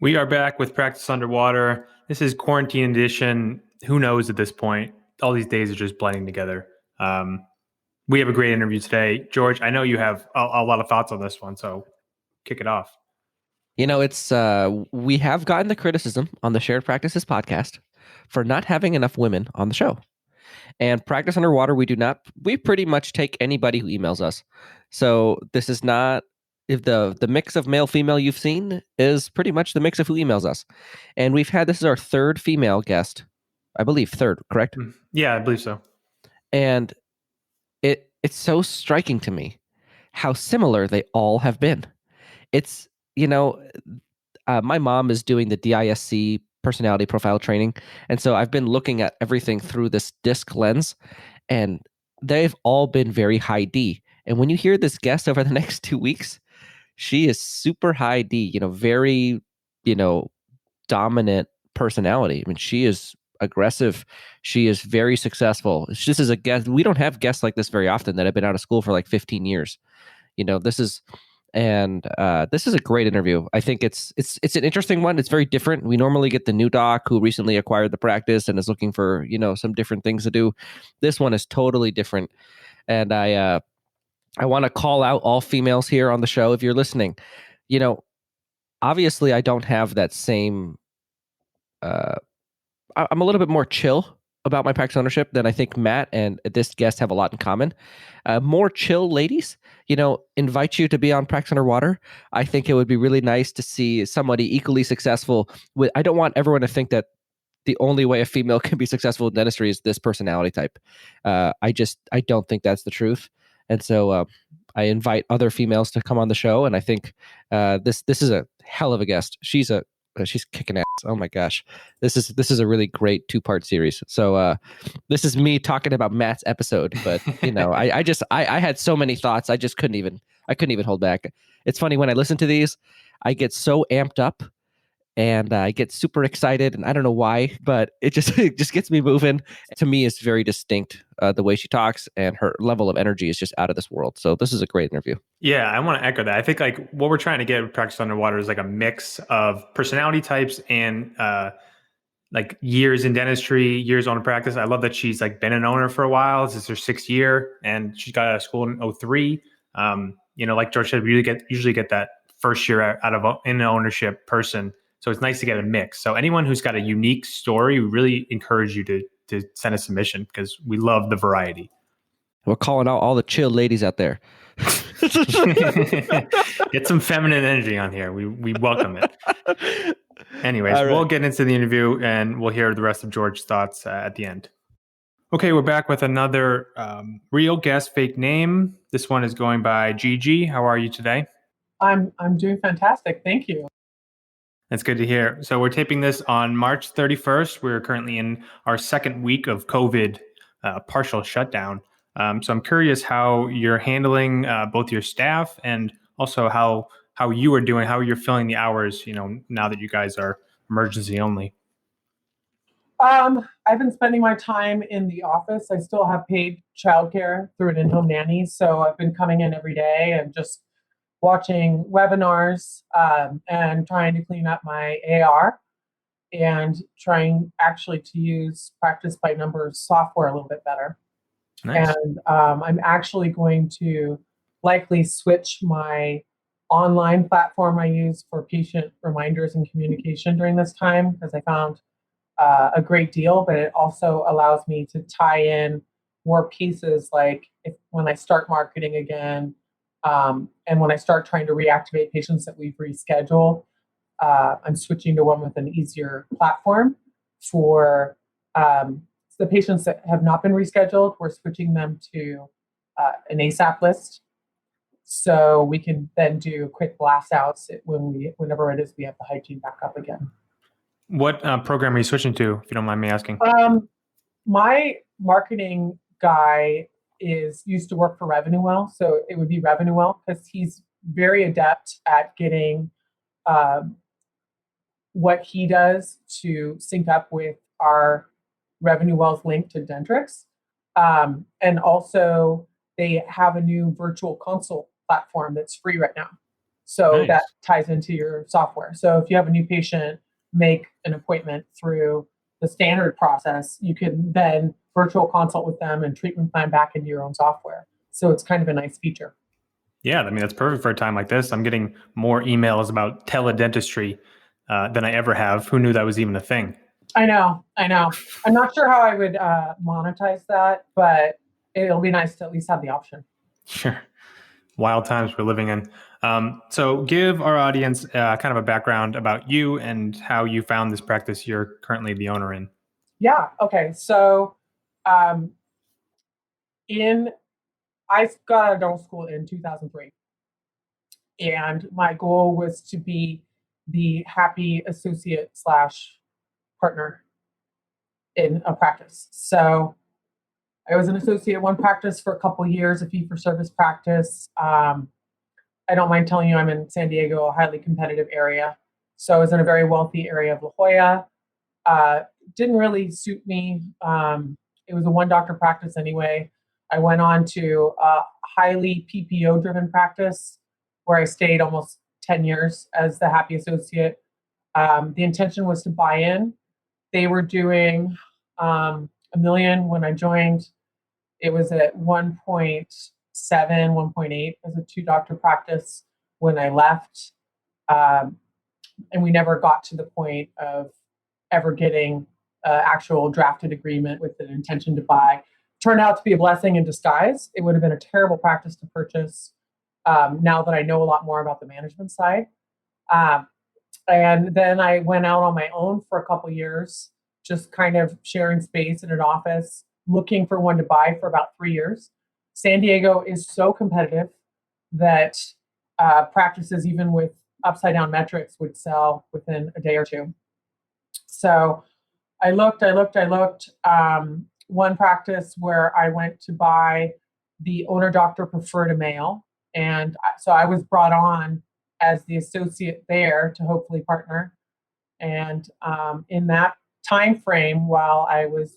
We are back with Practice Underwater. This is quarantine edition. Who knows at this point? All these days are just blending together. We have a great interview today. George, I know you have a lot of thoughts on this one, so kick it off. It's we have gotten the criticism on the Shared Practices podcast for not having enough women on the show. And Practice Underwater, we pretty much take anybody who emails us. So this is not, if the mix of male female you've seen is pretty much the mix of who emails us. And this is our third female guest, I believe third, correct? Yeah, I believe so. And it's so striking to me how similar they all have been. It's, my mom is doing the DISC personality profile training. And so I've been looking at everything through this DISC lens, and they've all been very high D. And when you hear this guest over the next 2 weeks, she is super high D, very, dominant personality. I mean, she is aggressive. She is very successful. This is a guest. We don't have guests like this very often that have been out of school for like 15 years. This is a great interview. I think it's an interesting one. It's very different. We normally get the new doc who recently acquired the practice and is looking for, some different things to do. This one is totally different. And I want to call out all females here on the show. If you're listening, obviously I don't have that same, I'm a little bit more chill about my practice ownership than I think Matt and this guest have a lot in common. More chill ladies, invite you to be on Practice Underwater. I think it would be really nice to see somebody equally successful. I don't want everyone to think that the only way a female can be successful in dentistry is this personality type. I don't think that's the truth. And so I invite other females to come on the show. And I think this is a hell of a guest. She's kicking ass. Oh my gosh. This is a really great 2-part series. So this is me talking about Matt's episode, but I had so many thoughts. I couldn't even hold back. It's funny when I listen to these, I get so amped up and I get super excited, and I don't know why, but it just gets me moving. To me, it's very distinct the way she talks, and her level of energy is just out of this world. So this is a great interview. Yeah, I want to echo that. I think like what we're trying to get with Practice Underwater is like a mix of personality types and like years in dentistry, years on practice. I love that she's like been an owner for a while. This is her 6th year, and she got out of school in 2003. Like George said, we usually get that first year out of an ownership person. So it's nice to get a mix. So anyone who's got a unique story, we really encourage you to send a submission because we love the variety. We're calling out all the chill ladies out there. Get some feminine energy on here. We welcome it. Anyways, right. We'll get into the interview and we'll hear the rest of George's thoughts at the end. Okay, we're back with another real guest, fake name. This one is going by Gigi. How are you today? I'm doing fantastic. Thank you. That's good to hear. So we're taping this on March 31st. We're currently in our 2nd week of COVID partial shutdown. So I'm curious how you're handling both your staff and also how you are doing, how you're filling the hours, now that you guys are emergency only. I've been spending my time in the office. I still have paid childcare through an in-home nanny. So I've been coming in every day and just watching webinars and trying to clean up my AR and trying actually to use Practice by Numbers software a little bit better. Nice. And I'm actually going to likely switch my online platform I use for patient reminders and communication during this time because I found a great deal, but it also allows me to tie in more pieces like when I start marketing again, and when I start trying to reactivate patients that we've rescheduled, I'm switching to one with an easier platform for the patients that have not been rescheduled. We're switching them to an ASAP list. So we can then do quick blast outs whenever it is we have the hygiene back up again. What program are you switching to, if you don't mind me asking? My marketing guy used to work for RevenueWell, so it would be RevenueWell because he's very adept at getting what he does to sync up with our RevenueWell's link to Dentrix. And also they have a new virtual consult platform that's free right now. So that Nice. ties into your software. So if you have a new patient make an appointment through the standard process, you can then virtual consult with them and treatment plan back into your own software. So it's kind of a nice feature. Yeah, I mean, that's perfect for a time like this. I'm getting more emails about teledentistry than I ever have. Who knew that was even a thing? I know, I know. I'm not sure how I would monetize that, but it'll be nice to at least have the option. Sure. Wild times we're living in. So give our audience kind of a background about you and how you found this practice you're currently the owner in. Yeah. Okay. So, um, in I got out of dental school in 2003, and my goal was to be the happy associate slash partner in a practice. So I was an associate at one practice for a couple of years, a fee for service practice. I don't mind telling you, I'm in San Diego, a highly competitive area. So I was in a very wealthy area of La Jolla. Uh, didn't really suit me. It was a one doctor practice anyway. I went on to a highly PPO driven practice where I stayed almost 10 years as the happy associate. The intention was to buy in. They were doing a million when I joined. It was at 1.7, 1.8 as a two doctor practice when I left. Um, and we never got to the point of ever getting actual drafted agreement with an intention to buy. Turned out to be a blessing in disguise. It would have been a terrible practice to purchase now that I know a lot more about the management side. Um, and then I went out on my own for a couple years, just kind of sharing space in an office, looking for one to buy for about 3 years. San Diego is so competitive that practices, even with upside down metrics, would sell within a day or two. So I looked. One practice where I went to buy, the owner doctor preferred a male. And so I was brought on as the associate there to hopefully partner. And in that time frame, while I was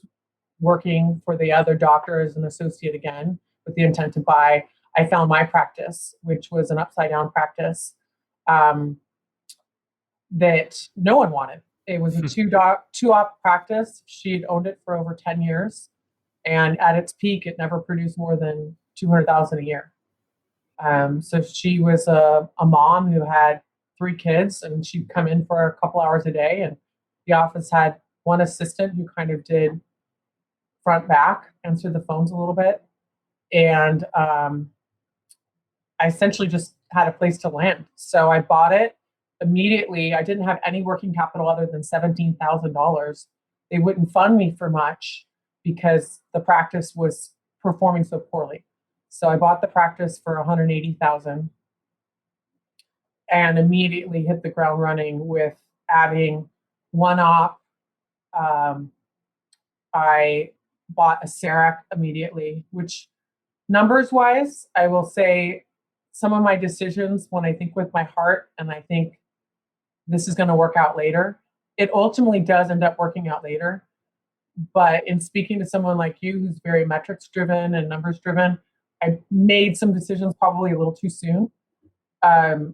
working for the other doctor as an associate again, with the intent to buy, I found my practice, which was an upside down practice. Um, that no one wanted. It was a two op practice. She'd owned it for over 10 years, and at its peak, it never produced more than 200,000 a year. So she was a mom who had 3 kids, and she'd come in for a couple hours a day. And the office had one assistant who kind of did front back, answered the phones a little bit, and I essentially just had a place to land. So I bought it immediately. I didn't have any working capital other than $17,000. They wouldn't fund me for much because the practice was performing so poorly. So I bought the practice for 180,000 and immediately hit the ground running with adding one op. Um, I bought a CEREC immediately, which numbers wise, I will say some of my decisions when I think with my heart and I think this is going to work out later, it ultimately does end up working out later. But in speaking to someone like you who's very metrics driven and numbers driven, I made some decisions probably a little too soon, um,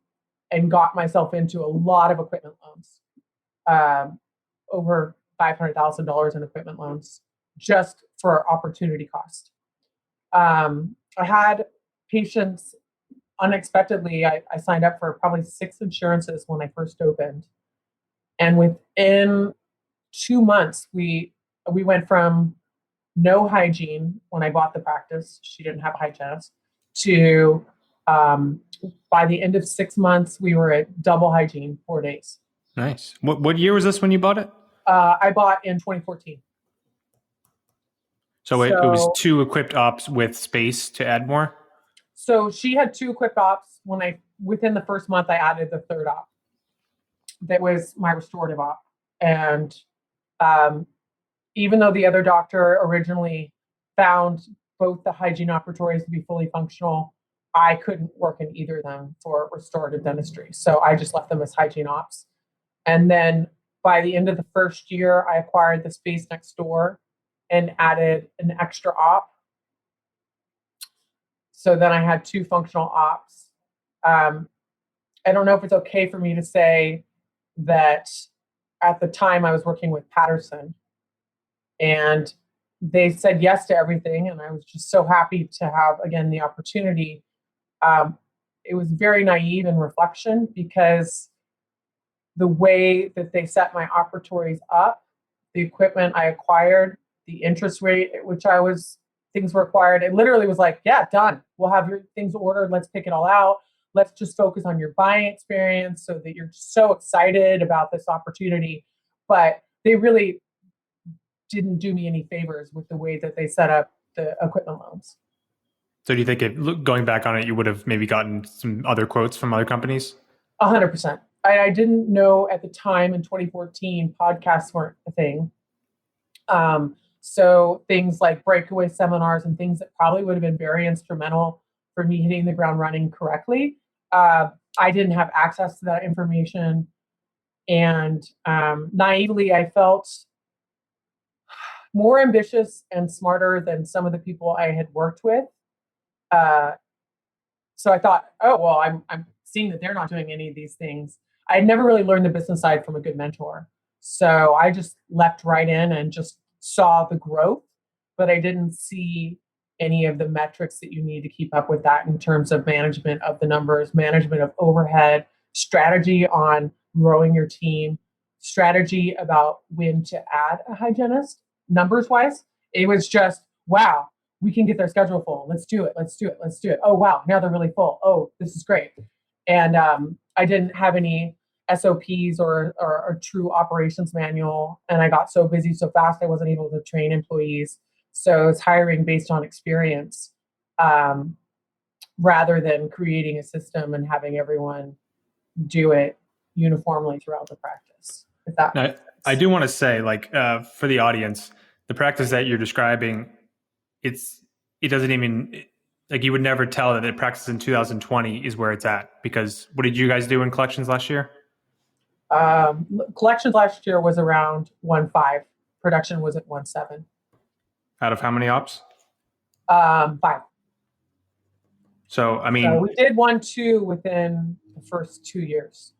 and got myself into a lot of equipment loans, um, over $500,000 in equipment loans just for opportunity cost. I had patients unexpectedly. I signed up for probably 6 insurances when I first opened, and within 2 months, we went from no hygiene when I bought the practice. She didn't have a hygienist. To by the end of 6 months, we were at double hygiene 4 days. Nice. What year was this when you bought it? I bought in 2014. So it was So 2 equipped ops with space to add more? so she had 2 equipped ops. Within the first month, I added the third op. That was my restorative op. And um, even though the other doctor originally found both the hygiene operatories to be fully functional, I couldn't work in either of them for restorative dentistry. So I just left them as hygiene ops. And then by the end of the first year, I acquired the space next door and added an extra op. So then I had 2 functional ops. Um, I don't know if it's okay for me to say that at the time I was working with Patterson, and they said yes to everything. And I was just so happy to have, again, the opportunity. Um, it was very naive in reflection because the way that they set my operatories up, the equipment I acquired, the interest rate at which things were acquired, it literally was like, yeah, done. We'll have your things ordered. Let's pick it all out. Let's just focus on your buying experience so that you're so excited about this opportunity. But they really didn't do me any favors with the way that they set up the equipment loans. So do you think going back on it, you would have maybe gotten some other quotes from other companies? 100%. I didn't know at the time in 2014, podcasts weren't a thing. So things like breakaway seminars and things that probably would have been very instrumental for me hitting the ground running correctly. I didn't have access to that information. And naively, I felt more ambitious and smarter than some of the people I had worked with. So I thought, oh, well, I'm seeing that they're not doing any of these things. I had never really learned the business side from a good mentor. So I just leapt right in and just saw the growth, but I didn't see any of the metrics that you need to keep up with that in terms of management of the numbers, management of overhead, strategy on growing your team, strategy about when to add a hygienist, numbers wise. It was just, wow, we can get their schedule full. Let's do it. Let's do it. Let's do it. Oh, wow. Now they're really full. Oh, this is great. And I didn't have any SOPs or true operations manual. And I got so busy so fast, I wasn't able to train employees. So it's hiring based on experience rather than creating a system and having everyone do it uniformly throughout the practice. If that now, I do want to say, like, for the audience, the practice that you're describing, it doesn't even, like, you would never tell that the practice in 2020 is where it's at, because what did you guys do in collections last year? Collections last year was around 1.5. Production was at 1.7. Out of how many ops? 5. So, I mean, so we did 1.2 within the first 2 years.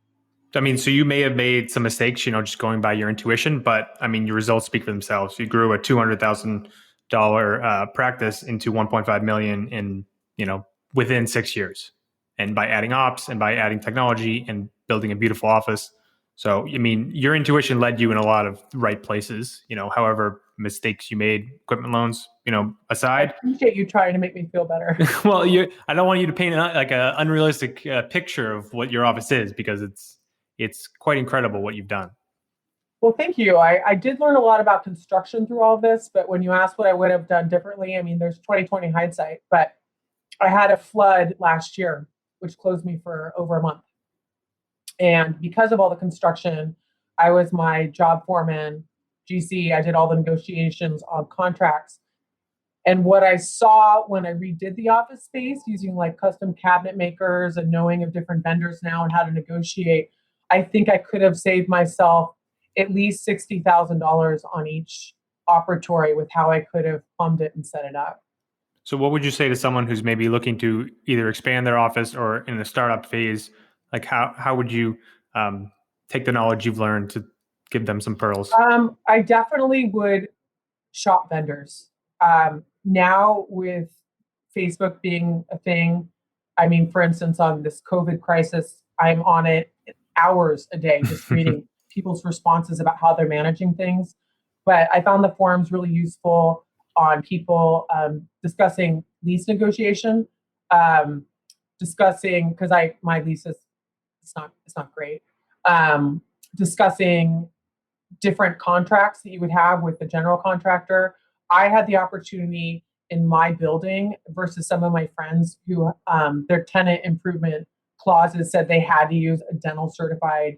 I mean, so you may have made some mistakes, just going by your intuition, but I mean, your results speak for themselves. You grew a $200,000 practice into 1.5 million in, within 6 years, and by adding ops and by adding technology and building a beautiful office. So, I mean, your intuition led you in a lot of right places, however mistakes you made, equipment loans, aside. I appreciate you trying to make me feel better. Well, I don't want you to paint like an unrealistic picture of what your office is, because it's quite incredible what you've done. Well, thank you. I did learn a lot about construction through all of this, but when you ask what I would have done differently, I mean, there's 2020 hindsight, but I had a flood last year, which closed me for over a month. And because of all the construction, I was my job foreman, GC. I did all the negotiations on contracts. And what I saw when I redid the office space using like custom cabinet makers and knowing of different vendors now and how to negotiate, I think I could have saved myself at least $60,000 on each operatory with how I could have plumbed it and set it up. So what would you say to someone who's maybe looking to either expand their office or in the startup phase? Like how would you take the knowledge you've learned to give them some pearls? I definitely would shop vendors. Now with Facebook being a thing, I mean, for instance, on this COVID crisis, I'm on it hours a day just reading people's responses about how they're managing things. But I found the forums really useful on people discussing lease negotiation, discussing, because my lease is it's not great. Discussing different contracts that you would have with the general contractor. I had the opportunity in my building versus some of my friends who their tenant improvement clauses said they had to use a dental certified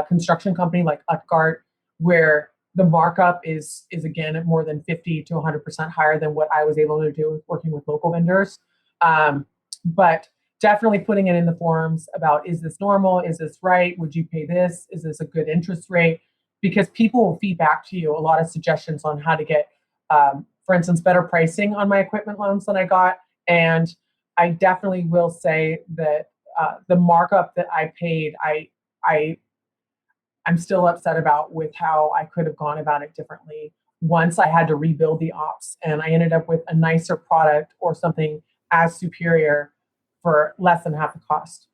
construction company like Utgart, where the markup is again at more than 50 to 100% higher than what I was able to do working with local vendors. But definitely putting it in the forums about, is this normal? Is this right? Would you pay this? Is this a good interest rate? Because people will feed back to you a lot of suggestions on how to get, for instance, better pricing on my equipment loans than I got. And I definitely will say that the markup that I paid, I I'm still upset about with how I could have gone about it differently. Once I had to rebuild the ops, and I ended up with a nicer product or something as superior for less than half the cost.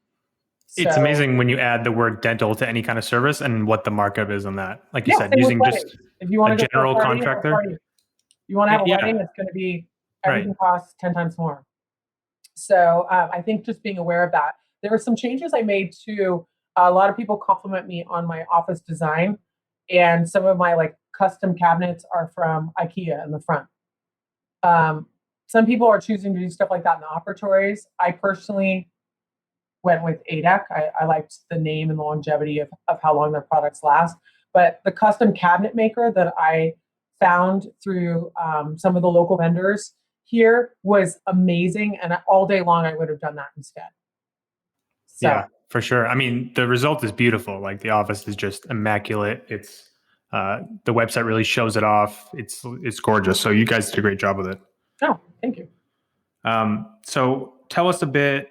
It's So amazing when you add the word dental to any kind of service and what the markup is on that. Like you yeah, said, same with using weddings. just If you a want to go to a general party, have a contractor. party. You want to have a Yeah, wedding, it's going to be right. everything costs 10 times more. So I think just being aware of that. There were some changes I made to a lot of people compliment me on my office design, and some of my like custom cabinets are from IKEA in the front. Um, some people are choosing to do stuff like that in the operatories. I personally went with ADEC. I liked the name and the longevity of how long their products last. But the custom cabinet maker that I found through some of the local vendors here was amazing. And all day long, I would have done that instead. So, Yeah, for sure. I mean, the result is beautiful. Like the office is just immaculate. It's the website really shows it off. It's gorgeous. So you guys did a great job with it. oh, thank you. So tell us a bit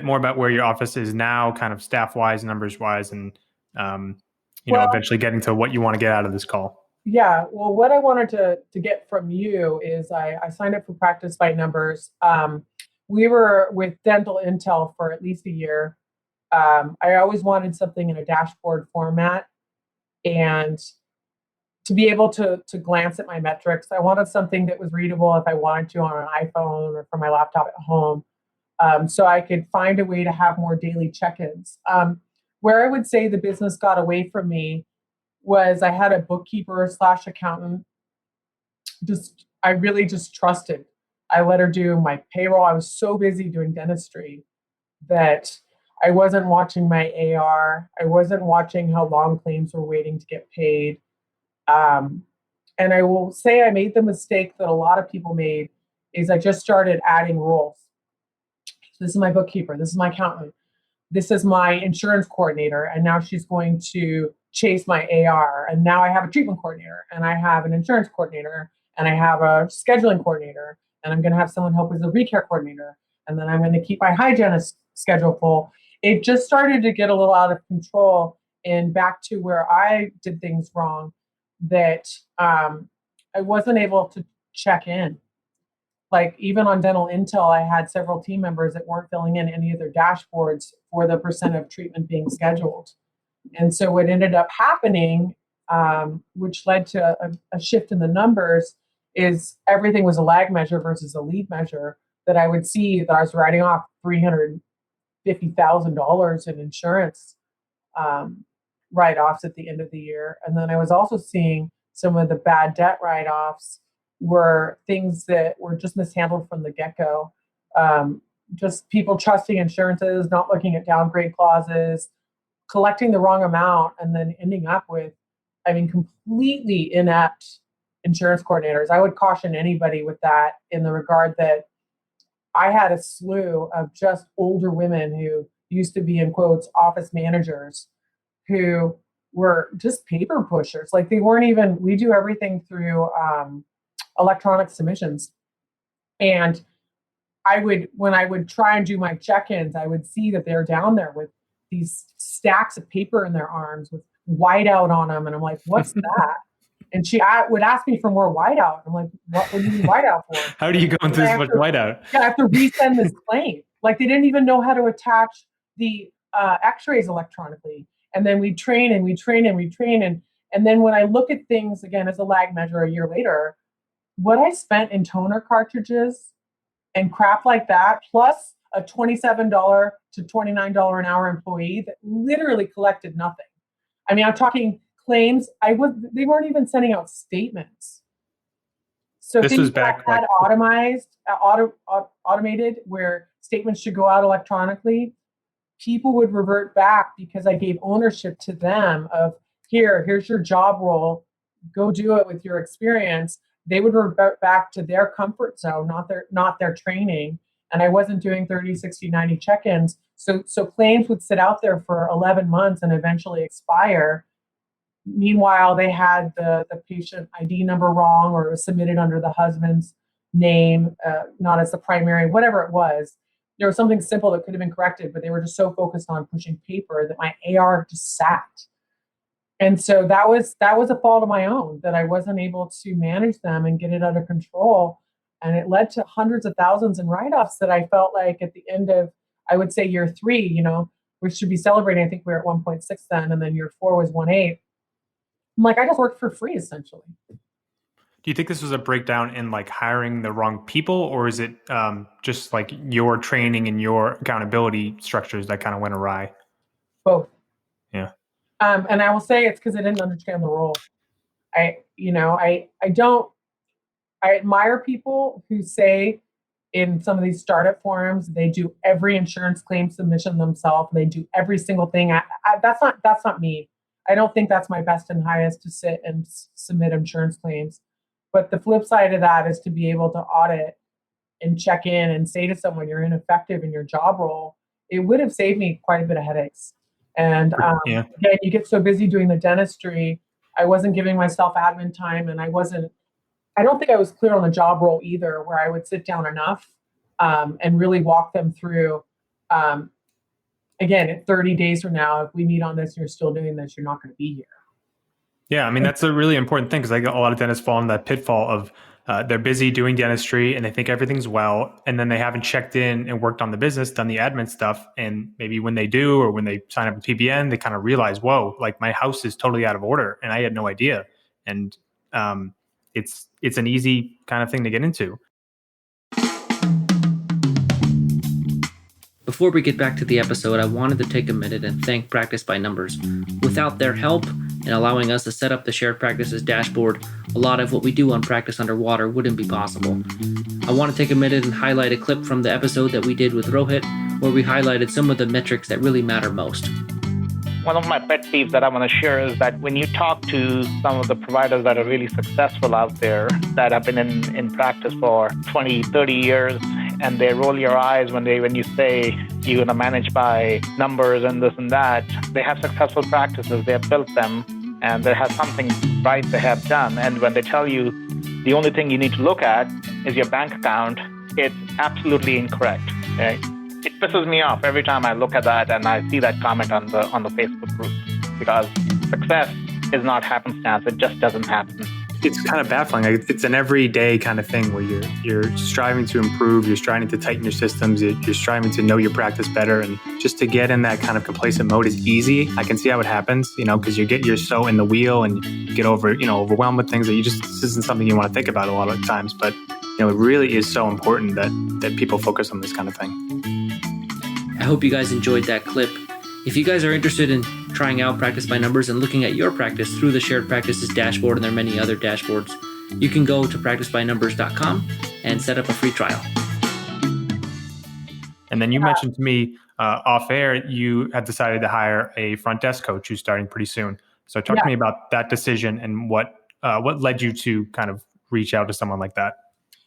more about where your office is now, kind of staff wise, numbers wise, and um, Well, eventually getting to what you want to get out of this call. yeah. Well, what I wanted to get from you is I signed up for Practice by Numbers. We were with Dental Intel for at least a year. I always wanted something in a dashboard format, and to be able to glance at my metrics. I wanted something that was readable if I wanted to on an iPhone or from my laptop at home, so I could find a way to have more daily check-ins. Where I would say the business got away from me was I had a bookkeeper slash accountant. I really just trusted. I let her do my payroll. I was so busy doing dentistry that I wasn't watching my AR. I wasn't watching how long claims were waiting to get paid. Um, and I will say I made the mistake that a lot of people made is I just started adding roles. So this is my bookkeeper. This is my accountant. This is my insurance coordinator. And now she's going to chase my AR. And now I have a treatment coordinator, and I have an insurance coordinator, and I have a scheduling coordinator, and I'm going to have someone help as a recare coordinator. And then I'm going to keep my hygienist schedule full. It just started to get a little out of control and back to where I did things wrong, that I wasn't able to check in. Like even on Dental Intel, I had several team members that weren't filling in any of their dashboards for the percent of treatment being scheduled. And so what ended up happening, which led to a shift in the numbers, is everything was a lag measure versus a lead measure. That I would see that I was writing off $350,000 in insurance write-offs at the end of the year. And then I was also seeing some of the bad debt write-offs were things that were just mishandled from the get-go. Just people trusting insurances, not looking at downgrade clauses, collecting the wrong amount, and then ending up with, completely inept insurance coordinators. I would caution anybody with that in the regard that I had a slew of just older women who used to be, in quotes, office managers, who were just paper pushers. Like they weren't even, we do everything through electronic submissions. And when I would try and do my check-ins, I would see that they're down there with these stacks of paper in their arms with whiteout on them. And I'm like, what's that? And she would ask me for more whiteout. I'm like, what do you need whiteout for? How do you go into this much whiteout? Yeah, I have to resend this claim. Like they didn't even know how to attach the x-rays electronically. And then we train and we train and we train. And then when I look at things, again, as a lag measure a year later, what I spent in toner cartridges and crap like that, plus a $27 to $29 an hour employee that literally collected nothing. I'm talking claims. They weren't even sending out statements. So this things was back that automated, where statements should go out electronically, people would revert back because I gave ownership to them of here's your job role, go do it with your experience. They would revert back to their comfort zone, not their training. And I wasn't doing 30, 60, 90 check-ins. So claims would sit out there for 11 months and eventually expire. Meanwhile, they had the patient ID number wrong, or it was submitted under the husband's name, not as the primary, whatever it was. there was something simple that could have been corrected, but they were just so focused on pushing paper that my AR just sat. And so that was a fault of my own, that I wasn't able to manage them and get it under control. And it led to hundreds of thousands in write-offs that I felt like at the end of, I would say year 3, we should be celebrating. I think we were at 1.6 then, and then year 4 was 1.8. I'm like, I just worked for free essentially. Do you think this was a breakdown in like hiring the wrong people, or is it just like your training and your accountability structures that kind of went awry? Both. Yeah. And I will say it's because I didn't understand the role. I admire people who say in some of these startup forums, they do every insurance claim submission themselves. They do every single thing. That's not me. I don't think that's my best and highest to sit and submit insurance claims. But the flip side of that is to be able to audit and check in and say to someone you're ineffective in your job role. It would have saved me quite a bit of headaches. And again, you get so busy doing the dentistry, I wasn't giving myself admin time, and I don't think I was clear on the job role either, where I would sit down enough and really walk them through. Again, at 30 days from now, if we meet on this and you're still doing this, you're not going to be here. Yeah, I mean, that's a really important thing, because I get a lot of dentists fall in that pitfall of they're busy doing dentistry and they think everything's well, and then they haven't checked in and worked on the business, done the admin stuff. And maybe when they do, or when they sign up with PBN, they kind of realize, whoa, like my house is totally out of order and I had no idea. And it's an easy kind of thing to get into. Before we get back to the episode, I wanted to take a minute and thank Practice by Numbers. Without their help in allowing us to set up the shared practices dashboard, a lot of what we do on Practice Underwater wouldn't be possible. I want to take a minute and highlight a clip from the episode that we did with Rohit, where we highlighted some of the metrics that really matter most. One of my pet peeves that I want to share is that when you talk to some of the providers that are really successful out there, that have been in practice for 20, 30 years, and they roll your eyes when you say you're going to manage by numbers and this and that, they have successful practices, they have built them, and they have something right they have done. And when they tell you the only thing you need to look at is your bank account, it's absolutely incorrect. Okay? It pisses me off every time I look at that and I see that comment on the Facebook group, because success is not happenstance. It just doesn't happen. It's kind of baffling. It's an everyday kind of thing where you're striving to improve, you're striving to tighten your systems, you're striving to know your practice better, and just to get in that kind of complacent mode is easy. I can see how it happens, because you're so in the wheel and you get overwhelmed with things that this isn't something you want to think about a lot of times. But it really is so important that people focus on this kind of thing. I hope you guys enjoyed that clip. If you guys are interested in trying out Practice by Numbers and looking at your practice through the Shared Practices dashboard, and there are many other dashboards, you can go to practicebynumbers.com and set up a free trial. And then you mentioned to me off air, you had decided to hire a front desk coach who's starting pretty soon. So talk to me about that decision and what led you to kind of reach out to someone like that.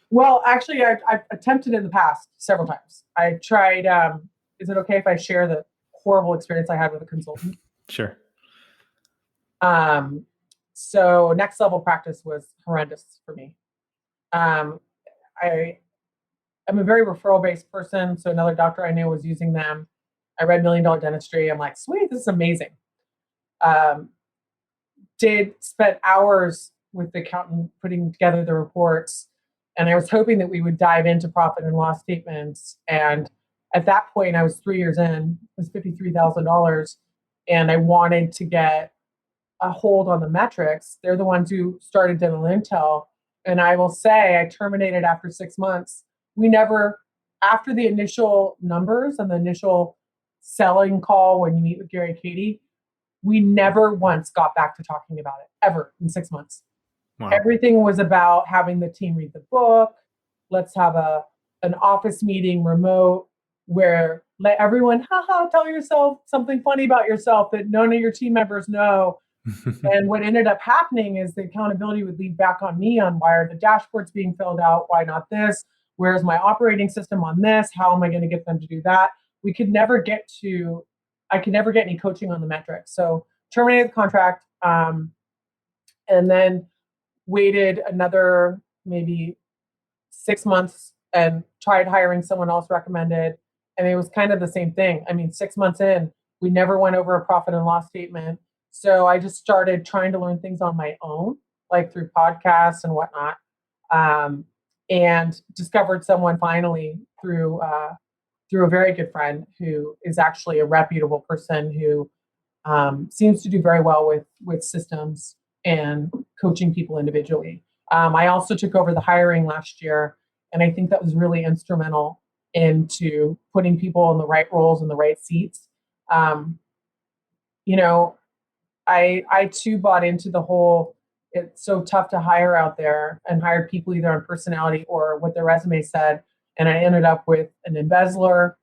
Well, actually, I've attempted in the past several times. I tried, is it okay if I share the horrible experience I had with a consultant? Sure. So Next Level Practice was horrendous for me. I'm a very referral-based person, so another doctor I knew was using them. I read $1 Million Dentistry. I'm like, sweet, this is amazing. Spent hours with the accountant putting together the reports, and I was hoping that we would dive into profit and loss statements. And at that point, I was 3 years in, it was $53,000, and I wanted to get a hold on the metrics. They're the ones who started Dental Intel. And I will say I terminated after 6 months. We never, after the initial numbers and the initial selling call when you meet with Gary Katie, we never once got back to talking about it, ever, in 6 months. Wow. Everything was about having the team read the book. Let's have an office meeting remote where let everyone, tell yourself something funny about yourself that none of your team members know. And what ended up happening is the accountability would lead back on me on why are the dashboards being filled out? Why not this? Where's my operating system on this? How am I going to get them to do that? I could never get any coaching on the metrics. So terminated the contract, and then waited another maybe 6 months and tried hiring someone else recommended. And it was kind of the same thing. I mean, 6 months in, we never went over a profit and loss statement. So I just started trying to learn things on my own, like through podcasts and whatnot, and discovered someone finally through a very good friend who is actually a reputable person who seems to do very well with systems and coaching people individually. I also took over the hiring last year, and I think that was really instrumental into putting people in the right roles in the right seats. Um, you know, I too bought into the whole it's so tough to hire out there and hired people either on personality or what their resume said. And I ended up with an embezzler,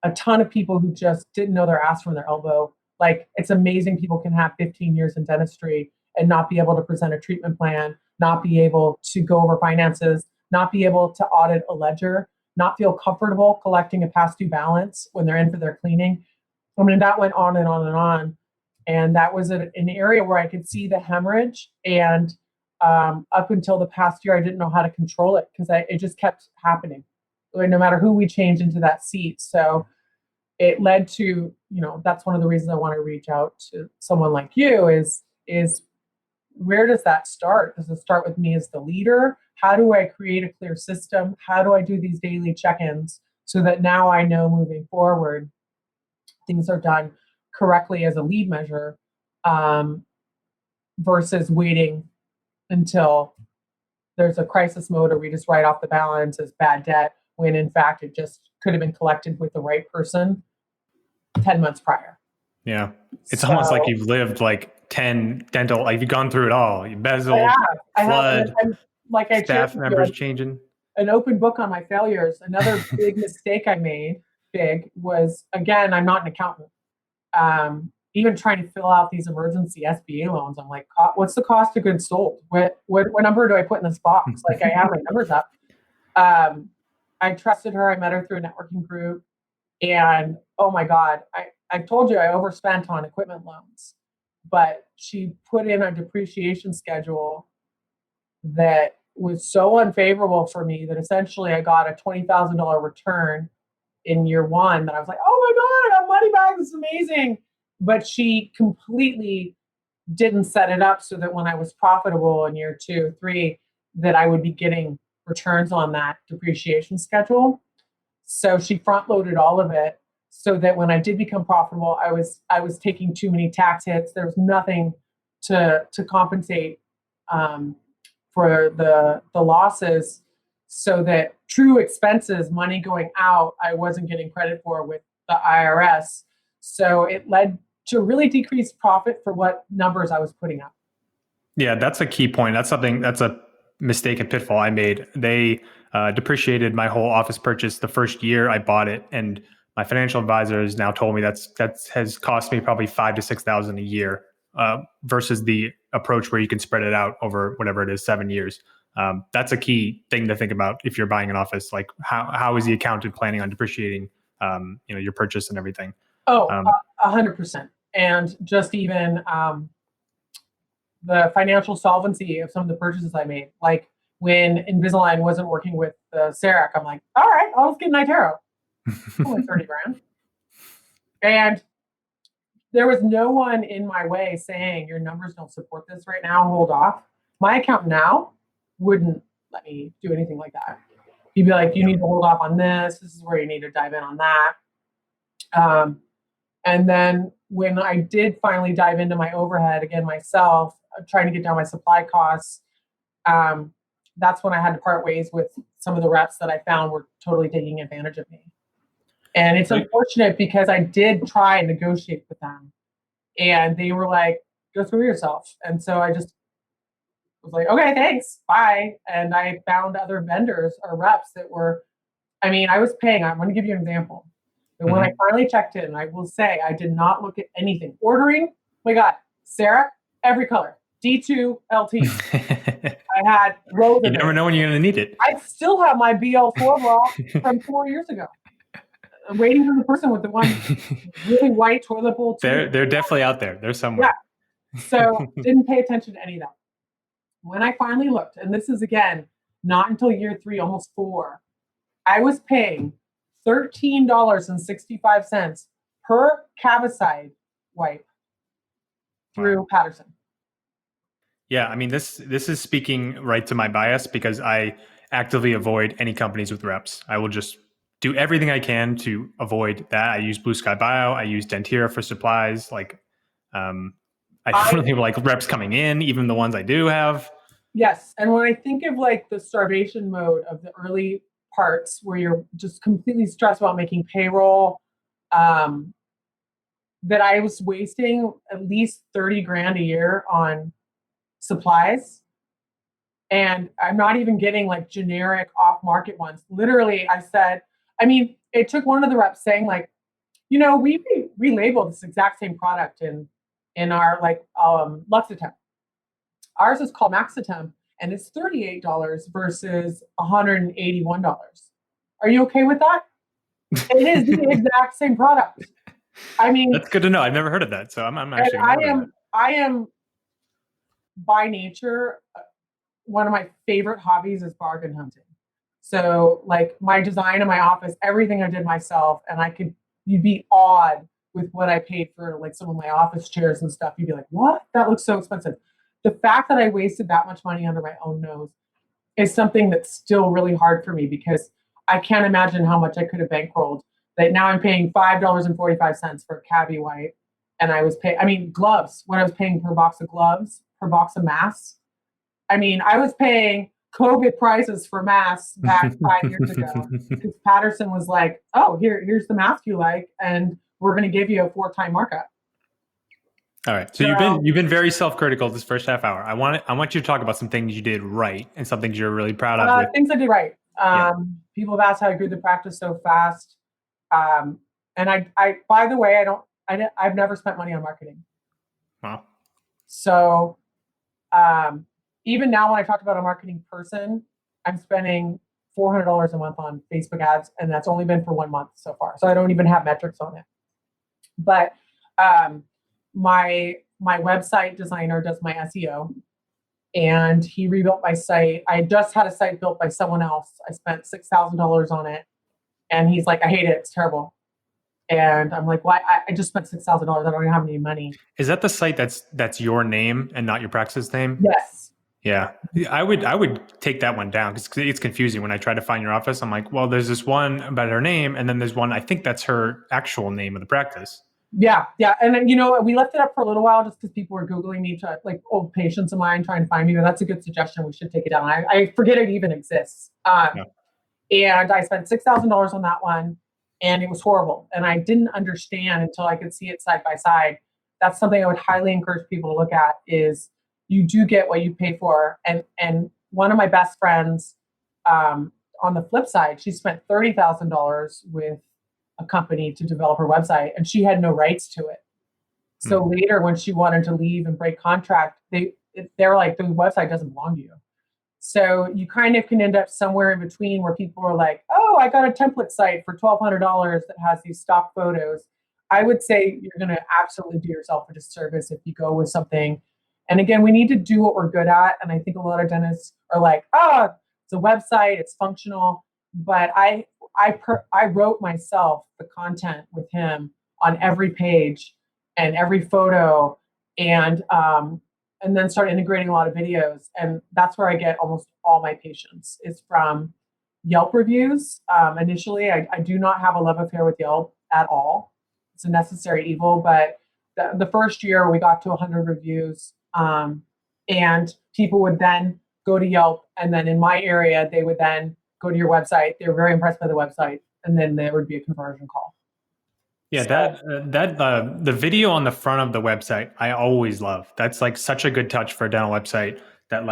a ton of people who just didn't know their ass from their elbow. Like it's amazing people can have 15 years in dentistry and not be able to present a treatment plan, not be able to go over finances, not be able to audit a ledger, not feel comfortable collecting a past due balance when they're in for their cleaning. I mean, that went on and on and on. And that was an area where I could see the hemorrhage. And up until the past year, I didn't know how to control it because it just kept happening, no matter who we changed into that seat. So it led to, that's one of the reasons I want to reach out to someone like you is where does that start? Does it start with me as the leader? How do I create a clear system? How do I do these daily check-ins so that now I know moving forward things are done correctly as a lead measure versus waiting until there's a crisis mode or we just write off the balance as bad debt when in fact it just could have been collected with the right person 10 months prior. Yeah. It's almost like you've lived like 10 dental, like you've gone through it all. You embezzled, flood, staff members changing. An open book on my failures. Another big mistake I made, was, again, I'm not an accountant. Even trying to fill out these emergency SBA loans, I'm like, what's the cost of goods sold? What number do I put in this box? Like I have my numbers up. I trusted her. I met her through a networking group. And oh my God, I told you I overspent on equipment loans, but she put in a depreciation schedule that was so unfavorable for me that essentially I got a $20,000 return in year one that I was like, oh my God, I got money back. This is amazing. But she completely didn't set it up so that when I was profitable in year 2, 3, that I would be getting returns on that depreciation schedule. So she front loaded all of it so that when I did become profitable, I was taking too many tax hits. There was nothing to compensate for the losses, so that true expenses, money going out, I wasn't getting credit for with the IRS. So it led to really decreased profit for what numbers I was putting up. Yeah, that's a key point. That's a mistake and pitfall I made. They depreciated my whole office purchase the first year I bought it, and my financial advisor has now told me that has cost me probably $5,000 to $6,000 a year versus the approach where you can spread it out over whatever it is, 7 years. That's a key thing to think about if you're buying an office. Like how is the accountant planning on depreciating your purchase and everything? 100%. And just even the financial solvency of some of the purchases I made. Like when Invisalign wasn't working with the CEREC, I'm like, all right, I'll just get an iTero. Only 30 grand. And there was no one in my way saying your numbers don't support this right now, hold off. My accountant now wouldn't let me do anything like that. He'd be like, you need to hold off on this. This is where you need to dive in on that. And then when I did finally dive into my overhead again myself, trying to get down my supply costs, that's when I had to part ways with some of the reps that I found were totally taking advantage of me. And it's unfortunate because I did try and negotiate with them, and they were like, go through yourself. And so I just was like, okay, thanks, bye. And I found other vendors or reps that were, I was paying, I'm going to give you an example. But when I finally checked in, I will say I did not look at anything. Ordering, we got Sarah, every color, D2, LT. I had rows. You never know when you're going to need it. I still have my BL4 block from 4 years ago. I'm waiting for the person with the one really white toilet bowl. They're definitely out there. They're somewhere. Yeah. So didn't pay attention to any of that. When I finally looked, and this is again, not until year 3, almost 4, I was paying $13.65 per Cavicide wipe through Patterson. Yeah, I mean this is speaking right to my bias because I actively avoid any companies with reps. I will just do everything I can to avoid that. I use Blue Sky Bio. I use Dentira for supplies. Like, I don't really like reps coming in, even the ones I do have. Yes, and when I think of like the starvation mode of the early parts where you're just completely stressed about making payroll, that I was wasting at least 30 grand a year on supplies. And I'm not even getting like generic off market ones. Literally, I said, I mean, it took one of the reps saying like, we relabeled this exact same product in our like Luxitem. Ours is called Maxitem and it's $38 versus $181. Are you okay with that? It is the exact same product. I mean, that's good to know. I've never heard of that, so I'm actually. I am by nature, one of my favorite hobbies is bargain hunting. So, like my design in my office, everything I did myself, and you'd be awed with what I paid for like some of my office chairs and stuff. You'd be like, "What? That looks so expensive." The fact that I wasted that much money under my own nose is something that's still really hard for me because I can't imagine how much I could have bankrolled. That now I'm paying $5.45 for a cavi wipe, and I was paying. Gloves. When I was paying per box of gloves, per box of masks. I mean, I was paying COVID prices for masks back 5 years ago because Patterson was like, "Oh, here's the mask you like, and we're going to give you a 4-time markup." All right. So you've been very self-critical this first half hour. I want you to talk about some things you did right and some things you're really proud of. Things I did right. People have asked how I grew the practice so fast. And I by the way, I've never spent money on marketing. Wow. So even now when I talk about a marketing person, I'm spending $400 a month on Facebook ads, and that's only been for 1 month so far. So I don't even have metrics on it. But my website designer does my SEO, and he rebuilt my site. I just had a site built by someone else. I spent $6,000 on it, and he's like, "I hate it. It's terrible." And I'm like, "Why? I just spent $6,000. I don't even have any money." Is that the site that's your name and not your practice name? Yes. Yeah, I would take that one down because it's confusing when I try to find your office. I'm like, well, there's this one about her name, and then there's one I think that's her actual name of the practice. Yeah, and then, we left it up for a little while just because people were Googling me, like old patients of mine trying to find me. But that's a good suggestion. We should take it down. I forget it even exists. And I spent $6,000 on that one, and it was horrible. And I didn't understand until I could see it side by side. That's something I would highly encourage people to look at is you do get what you pay for. And one of my best friends, on the flip side, she spent $30,000 with a company to develop her website, and she had no rights to it. So later, when she wanted to leave and break contract, they were like, the website doesn't belong to you. So you kind of can end up somewhere in between where people are like, "Oh, I got a template site for $1,200 that has these stock photos." I would say you're going to absolutely do yourself a disservice if you go with something. And again, we need to do what we're good at. And I think a lot of dentists are like, "Oh, it's a website, it's functional." But I wrote myself the content with him on every page and every photo, and then start integrating a lot of videos. And that's where I get almost all my patients is from Yelp reviews. Initially, I do not have a love affair with Yelp at all. It's a necessary evil, but the first year we got to 100 reviews, and people would then go to Yelp, and then in my area, they would then go to your website. They were very impressed by the website, and then there would be a conversion call. Yeah, the video on the front of the website, I always love. That's like such a good touch for a dental website that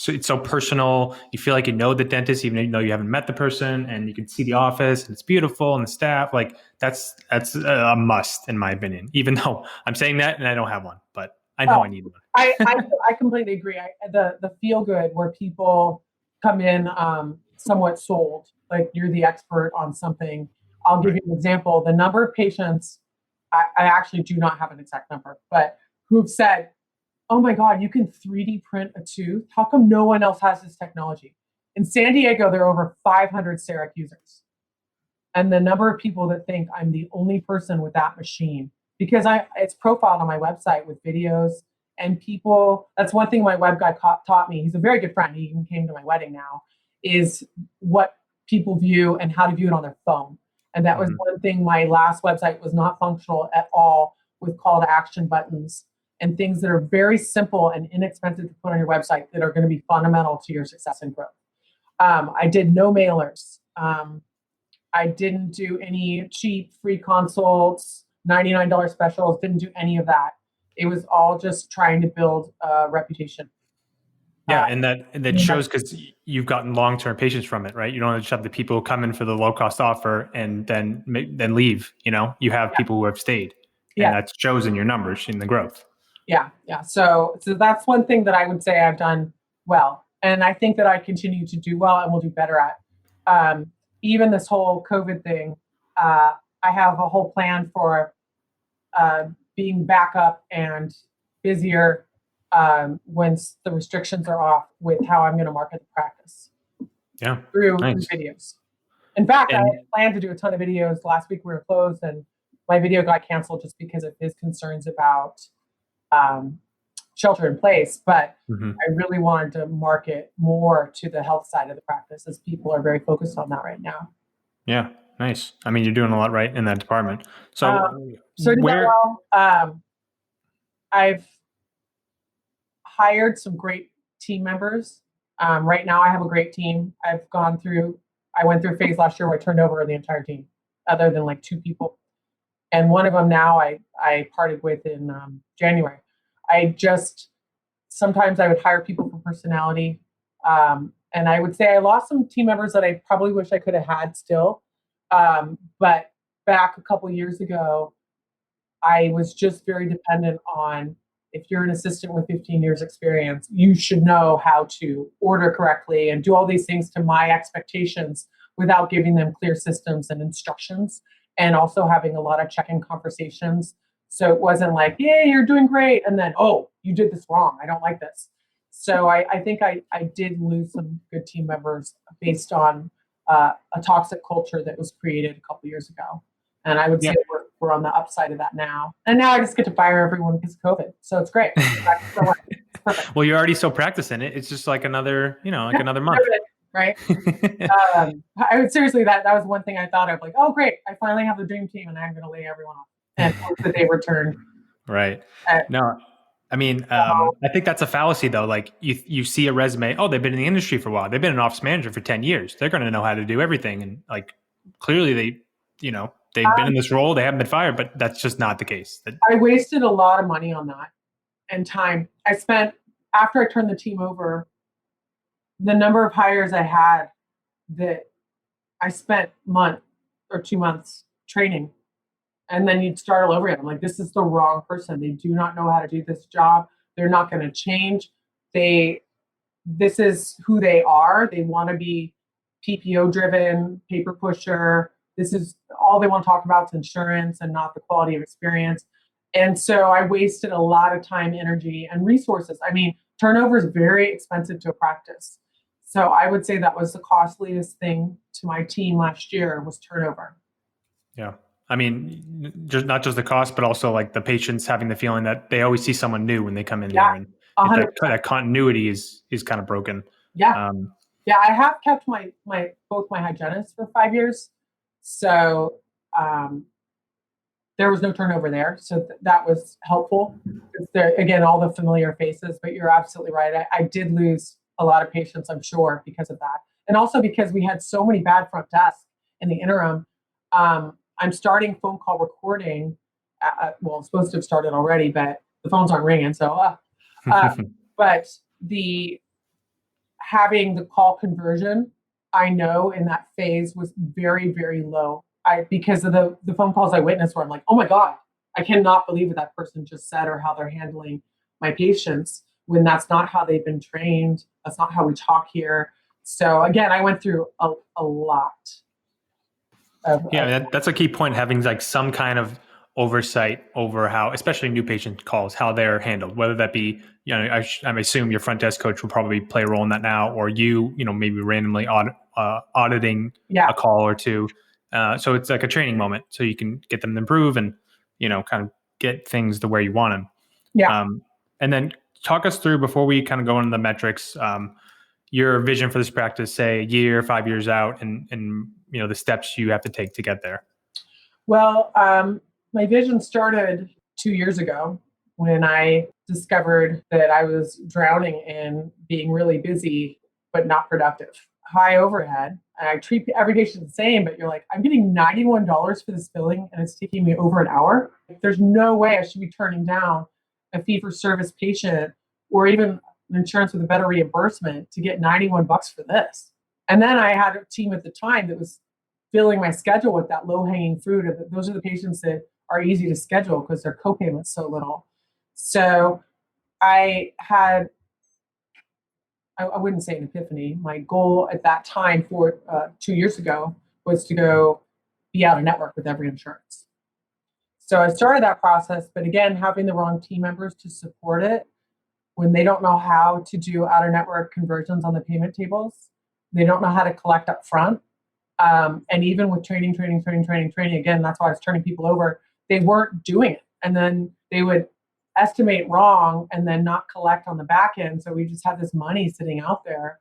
it's so personal. You feel like you know the dentist, even though you haven't met the person, and you can see the office and it's beautiful and the staff. Like that's a must in my opinion, even though I'm saying that and I don't have one, but I know I need one. I completely agree. The feel good where people come in somewhat sold, like you're the expert on something. I'll give you an example. The number of patients, I actually do not have an exact number, but who've said, "Oh my God, you can 3D print a tooth. How come no one else has this technology?" In San Diego, there are over 500 CEREC users. And the number of people that think I'm the only person with that machine, because it's profiled on my website with videos and people. That's one thing my web guy taught me. He's a very good friend. He even came to my wedding now, is what people view and how to view it on their phone. And that was one thing. My last website was not functional at all with call to action buttons and things that are very simple and inexpensive to put on your website that are going to be fundamental to your success and growth. I did no mailers. I didn't do any cheap free consults, $99 specials, didn't do any of that. It was all just trying to build a reputation. Yeah, and that shows because you've gotten long-term patients from it, right? You don't just have the people come in for the low-cost offer and then leave. You have people who have stayed, and that shows in your numbers, in the growth. Yeah. So that's one thing that I would say I've done well, and I think that I continue to do well and will do better at. Even this whole COVID thing, I have a whole plan for being back up and busier once the restrictions are off with how I'm going to market the practice. Yeah. Through videos. In fact, I planned to do a ton of videos. Last week we were closed and my video got canceled just because of his concerns about shelter in place. But I really wanted to market more to the health side of the practice, as people are very focused on that right now. Yeah. Nice. I mean, you're doing a lot right in that department. So I did that well. I've hired some great team members. Right now I have a great team. I went through a phase last year where I turned over the entire team, other than like 2 people. And one of them now I parted with in January. Sometimes I would hire people for personality. And I would say I lost some team members that I probably wish I could have had still. But back a couple years ago, I was just very dependent on, if you're an assistant with 15 years experience, you should know how to order correctly and do all these things to my expectations without giving them clear systems and instructions, and also having a lot of check-in conversations. So it wasn't like, yeah, you're doing great, and then, oh, you did this wrong, I don't like this. So I think I did lose some good team members based on a toxic culture that was created a couple years ago. And I would say we're on the upside of that now. And now I just get to fire everyone because of COVID. So it's great. It's perfect. Well, you're already so practicing it. It's just like another, another month. Right. I would seriously, that was one thing I thought of, like, oh, great, I finally have the dream team and I'm going to lay everyone off. And hope that they return. Right. No, I mean, I think that's a fallacy though. Like you see a resume, oh, they've been in the industry for a while. They've been an office manager for 10 years. They're going to know how to do everything. And like, clearly they've been in this role. They haven't been fired, but that's just not the case. I wasted a lot of money on that and time. After I turned the team over, the number of hires I had that I spent month or 2 months training, and then you'd start all over again. I'm like, this is the wrong person. They do not know how to do this job. They're not going to change. This is who they are. They want to be PPO driven, paper pusher. This is all they want to talk about is insurance and not the quality of experience. And so I wasted a lot of time, energy, and resources. I mean, turnover is very expensive to a practice. So I would say that was the costliest thing to my team last year was turnover. Yeah. I mean, just not just the cost, but also like the patients having the feeling that they always see someone new when they come in there, and that continuity is kind of broken. Yeah. I have kept both my hygienists for 5 years. So there was no turnover there. So that was helpful. Again, all the familiar faces, but you're absolutely right. I did lose a lot of patients, I'm sure, because of that. And also because we had so many bad front desks in the interim. I'm starting phone call recording. Well, it's supposed to have started already, but the phones aren't ringing. So, but having the call conversion, I know in that phase was very, very low. Because of the phone calls I witnessed where I'm like, oh my God, I cannot believe what that person just said or how they're handling my patients, when that's not how they've been trained. That's not how we talk here. So again, I went through a lot. That's a key point, having like some kind of oversight over how, especially new patient calls, how they're handled, whether that be, I assume your front desk coach will probably play a role in that now, or maybe randomly auditing a call or two. So it's like a training moment, so you can get them to improve and, kind of get things the way you want them. Yeah. And then talk us through, before we kind of go into the metrics, your vision for this practice, say a year, 5 years out, and the steps you have to take to get there. Well, my vision started 2 years ago when I discovered that I was drowning in being really busy but not productive. High overhead. And I treat every patient the same, but you're like, I'm getting $91 for this billing and it's taking me over an hour. There's no way I should be turning down a fee-for-service patient or even an insurance with a better reimbursement to get $91 for this. And then I had a team at the time that was filling my schedule with that low-hanging fruit. Those are the patients that are easy to schedule because their copayment's so little. So I had, I wouldn't say an epiphany. My goal at that time for 2 years ago was to go be out of network with every insurance. So I started that process, but again, having the wrong team members to support it when they don't know how to do out of network conversions on the payment tables, they don't know how to collect up front. And even with training, again, that's why I was turning people over. They weren't doing it. And then they would estimate wrong and then not collect on the back end. So we just had this money sitting out there,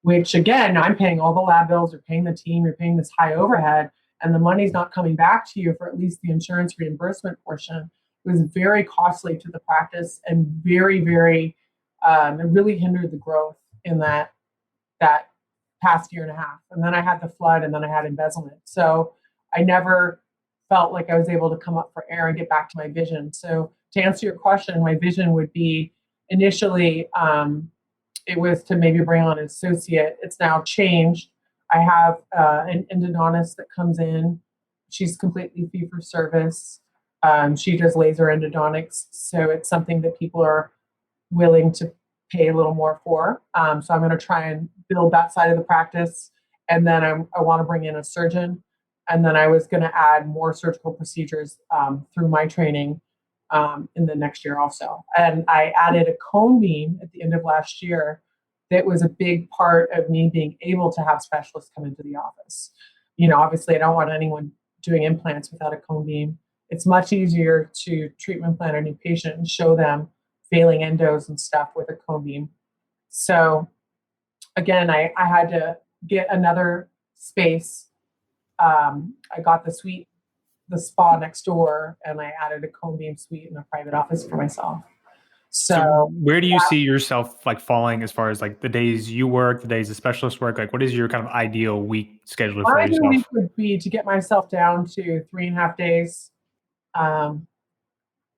which again, I'm paying all the lab bills, you're paying the team, you're paying this high overhead, and the money's not coming back to you for at least the insurance reimbursement portion. It was very costly to the practice and very, very, it really hindered the growth in that past year and a half. And then I had the flood and then I had embezzlement. So I never felt like I was able to come up for air and get back to my vision. So to answer your question, my vision would be initially, it was to maybe bring on an associate. It's now changed. I have an endodontist that comes in. She's completely fee for service. She does laser endodontics. So it's something that people are willing to pay a little more for. So I'm going to try and build that side of the practice. And then I want to bring in a surgeon. And then I was going to add more surgical procedures through my training in the next year also. And I added a cone beam at the end of last year. That was a big part of me being able to have specialists come into the office. Obviously I don't want anyone doing implants without a cone beam. It's much easier to treatment plan a new patient and show them failing endos and stuff with a cone beam. So again, I had to get another space. I got the spa next door, and I added a cone beam suite in a private office for myself. So where do you see yourself like falling as far as like the days you work, the days the specialists work? Like, what is your kind of ideal week schedule for yourself? My week would be to get myself down to 3.5 days. I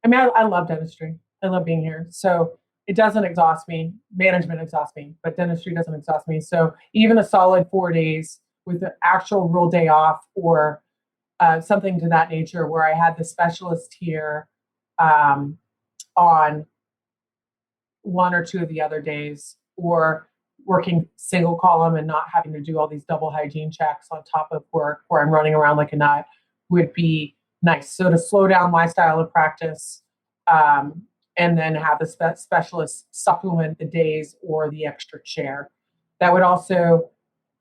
love dentistry. I love being here. So it doesn't exhaust me. Management exhausts me, but dentistry doesn't exhaust me. So even a solid 4 days with the actual real day off or something to that nature where I had the specialist here on one or two of the other days, or working single column and not having to do all these double hygiene checks on top of work where I'm running around like a nut would be nice. So to slow down my style of practice and then have the specialist supplement the days or the extra chair. That would also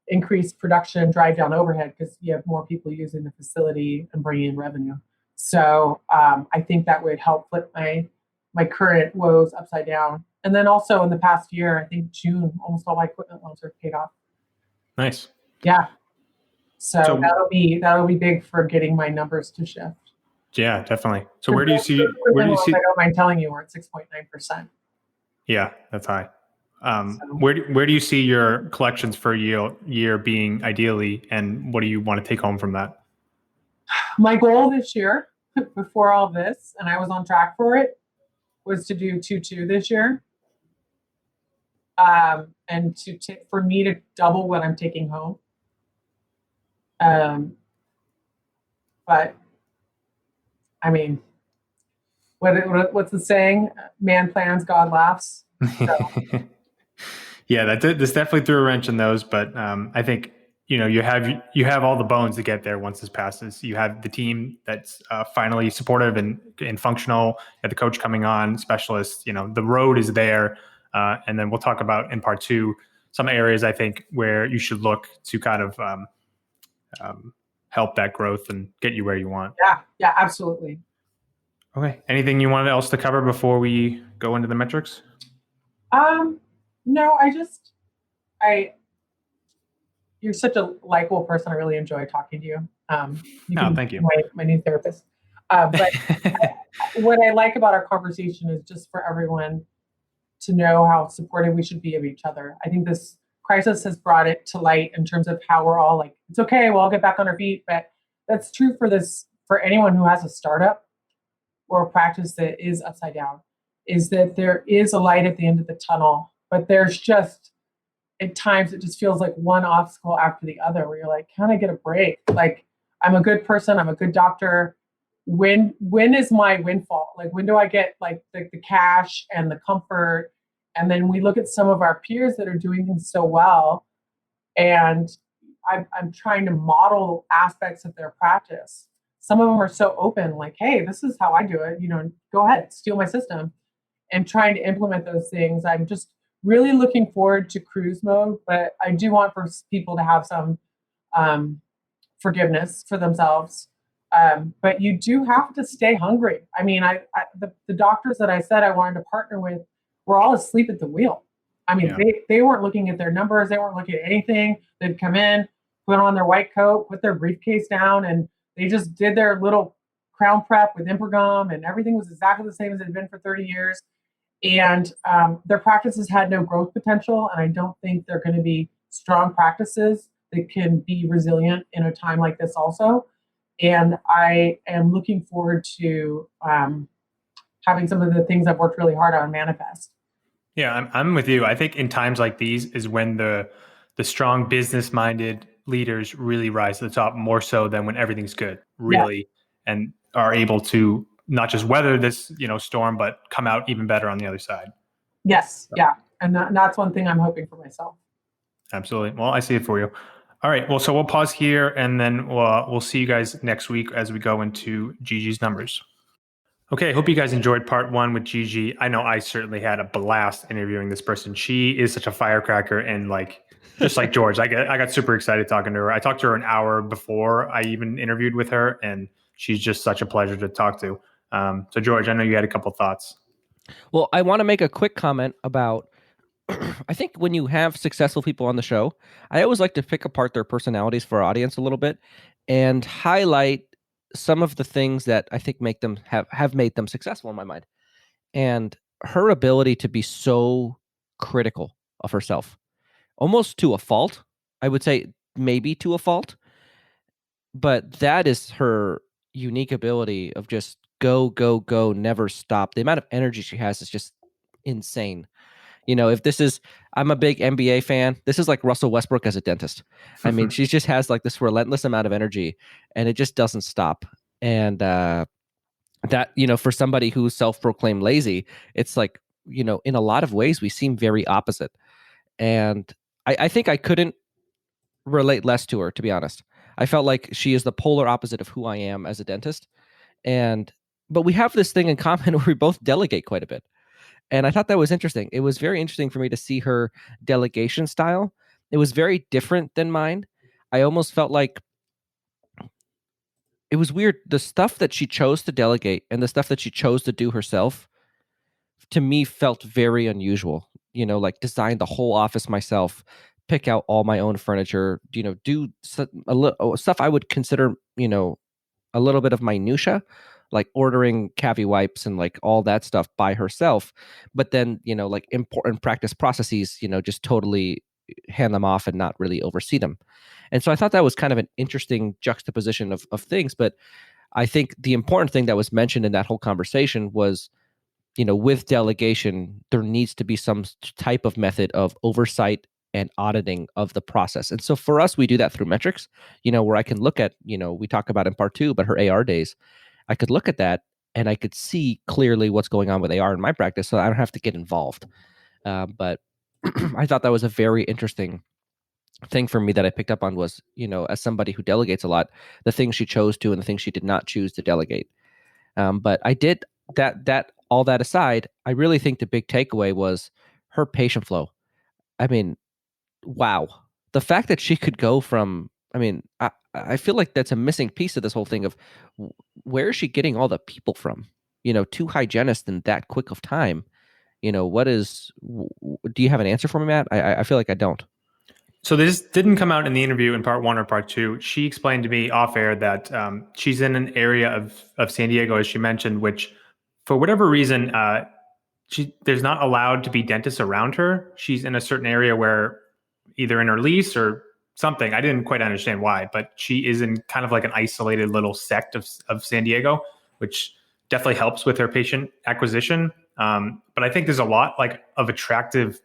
increase production, drive down overhead because you have more people using the facility and bringing in revenue. So I think that would help flip my current woes upside down. And then also in the past year, I think June, almost all my equipment loans are paid off. Nice. Yeah. So that'll be big for getting my numbers to shift. Yeah, definitely. So where do you see? I don't mind telling you, we're at 6.9%. Yeah, that's high. Where do you see your collections for year being ideally, and what do you want to take home from that? My goal this year, before all this, and I was on track for it, was to do 2.2 this year. And for me to double what I'm taking home. But I mean, what's the saying? Man plans, God laughs. So. Yeah, this definitely threw a wrench in those, but I think you have all the bones to get there once this passes. You have the team that's finally supportive and functional. You have the coach coming on, specialists. The road is there, and then we'll talk about in part 2 some areas I think where you should look to kind of help that growth and get you where you want. Yeah, absolutely. Okay. Anything you wanted else to cover before we go into the metrics? No, you're such a likable person. I really enjoy talking to you. You can thank be you. my new therapist. But what I like about our conversation is just for everyone to know how supportive we should be of each other. I think this crisis has brought it to light in terms of how we're all like, it's okay, we'll all get back on our feet. But that's true for anyone who has a startup or a practice that is upside down, is that there is a light at the end of the tunnel, but there's just, at times it just feels like one obstacle after the other where you're like, can I get a break? Like, I'm a good person, I'm a good doctor. When is my windfall? Like, when do I get like the cash and the comfort? And then we look at some of our peers that are doing things so well, and I'm trying to model aspects of their practice. Some of them are so open, like, hey, this is how I do it, go ahead, steal my system, and trying to implement those things. I'm just really looking forward to cruise mode, but I do want for people to have some forgiveness for themselves. But you do have to stay hungry. I mean, the doctors that I said I wanted to partner with were all asleep at the wheel. I mean, they weren't looking at their numbers. They weren't looking at anything. They'd come in, put on their white coat, put their briefcase down, and they just did their little crown prep with Impergum, and everything was exactly the same as it had been for 30 years. And their practices had no growth potential, and I don't think they're going to be strong practices that can be resilient in a time like this also. And I am looking forward to having some of the things I've worked really hard on manifest. Yeah, I'm with you. I think in times like these is when the strong business-minded leaders really rise to the top, more so than when everything's good, really, and are able to not just weather this, storm, but come out even better on the other side. Yes, yeah. And that's one thing I'm hoping for myself. Absolutely. Well, I see it for you. All right. Well, so we'll pause here, and then we'll see you guys next week as we go into Gigi's numbers. Okay, hope you guys enjoyed part 1 with Gigi. I know I certainly had a blast interviewing this person. She is such a firecracker, and just like George, I got super excited talking to her. I talked to her an hour before I even interviewed with her, and she's just such a pleasure to talk to. So George, I know you had a couple thoughts. Well, I want to make a quick comment about I think when you have successful people on the show, I always like to pick apart their personalities for our audience a little bit and highlight some of the things that I think make them have made them successful in my mind. And her ability to be so critical of herself, almost to a fault, I would say maybe to a fault, but that is her unique ability of just go, go, go, never stop. The amount of energy she has is just insane. If this is, I'm a big NBA fan. This is like Russell Westbrook as a dentist. I mean, she just has like this relentless amount of energy, and it just doesn't stop. And that, for somebody who's self-proclaimed lazy, it's like, in a lot of ways, we seem very opposite. And I think I couldn't relate less to her, to be honest. I felt like she is the polar opposite of who I am as a dentist. But we have this thing in common where we both delegate quite a bit. And I thought that was interesting. It was very interesting for me to see her delegation style. It was very different than mine. I almost felt like it was weird. The stuff that she chose to delegate and the stuff that she chose to do herself, to me, felt very unusual. Like design the whole office myself, pick out all my own furniture, do stuff I would consider, a little bit of minutia, like ordering cavi wipes and like all that stuff by herself. But then, like important practice processes, just totally hand them off and not really oversee them. And so I thought that was kind of an interesting juxtaposition of things. But I think the important thing that was mentioned in that whole conversation was, with delegation, there needs to be some type of method of oversight and auditing of the process. And so for us, we do that through metrics, where I can look at, we talk about in part 2, but her AR days, I could look at that and I could see clearly what's going on with AR in my practice. So I don't have to get involved. But I thought that was a very interesting thing for me that I picked up on was, as somebody who delegates a lot, the things she chose to and the things she did not choose to delegate. But I did that all that aside, I really think the big takeaway was her patient flow. I mean, wow. The fact that she could go from I mean, I feel like that's a missing piece of this whole thing of where is she getting all the people from? Two hygienists in that quick of time. What is? Do you have an answer for me, Matt? I feel like I don't. So this didn't come out in the interview in part one or part two. She explained to me off air that she's in an area of San Diego, as she mentioned, which for whatever reason, there's not allowed to be dentists around her. She's in a certain area where either in her lease or something. I didn't quite understand why, but she is in kind of like an isolated little sect of San Diego, which definitely helps with her patient acquisition. But I think there's a lot like of attractive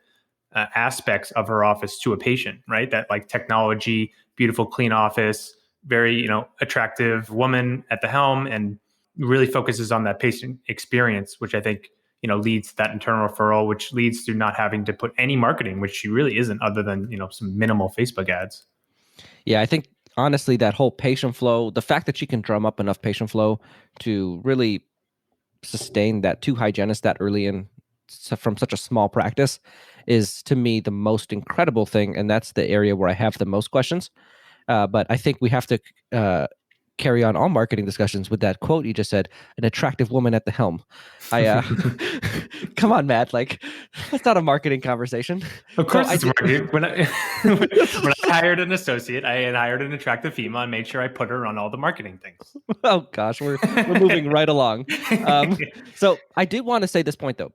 aspects of her office to a patient, right? That like technology, beautiful, clean office, very, attractive woman at the helm, and really focuses on that patient experience, which I think, leads to that internal referral, which leads to not having to put any marketing, which she really isn't other than, some minimal Facebook ads. Yeah, I think honestly that whole patient flow, the fact that she can drum up enough patient flow to really sustain that two hygienists that early in from such a small practice is to me the most incredible thing, and that's the area where I have the most questions. But I think we have to carry on all marketing discussions with that quote you just said: "An attractive woman at the helm." I come on, Matt. Like that's not a marketing conversation. Of course, So it's marketing. When I hired an associate, I had hired an attractive female and made sure I put her on all the marketing things. Oh gosh, we're moving right along. So I did want to say this point though.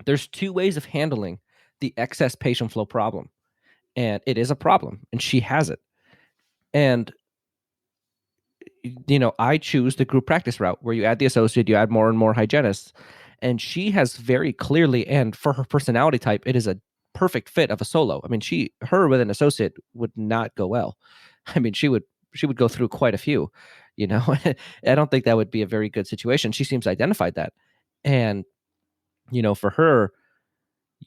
There's two ways of handling the excess patient flow problem, and it is a problem, and she has it. And I choose the group practice route where you add the associate, you add more and more hygienists, and she has very clearly, and for her personality type, it is a perfect fit of a solo. I mean, her with an associate would not go well. I mean, she would go through quite a few. I don't think that would be a very good situation. She seems identified that, and for her,